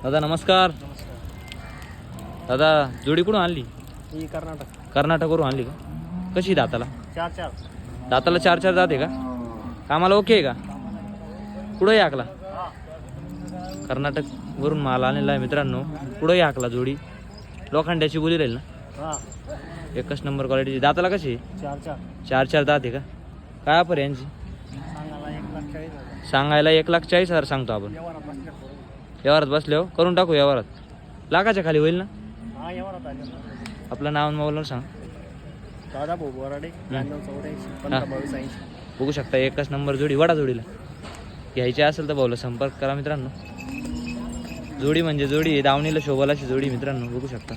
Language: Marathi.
दादा नमस्कार. दादा जोडी कुठून आणली? ही कर्नाटक. कर्नाटकवरून आणली का? कशी दाताला? 4-4 दाताला 4-4 दात आहे का? कामाला ओके आहे का? कुठंही हाकला? कर्नाटकवरून माल आलेला आहे मित्रांनो. कुठंही हाकला जोडी लोखंडाची बोली राहील ना. हां एकच नंबर क्वालिटीची. दाताला कशी? 4-4 4-4 दात आहे का? काय ऑफर आहे यांची? सांगायला 1,40,000. सांगायला 1,40,000 सांगतो आपण. व्यवहारात बसल्या करून. व्यवहारात बसले हो, करून टाकू व्यवहारात. लाखाच्या खाली होईल ना? हा व्यवहारात आले. आपलं नाव मोबाईलवर सांग. दादा भाऊ बोराडे 9284 बघू शकता एकच नंबर जोडी. वडा जोडीला घ्यायची असेल तर भाऊला संपर्क करा मित्रांनो. जोडी म्हणजे जोडी, दावणीला शोभालाची जोडी मित्रांनो. बघू शकता.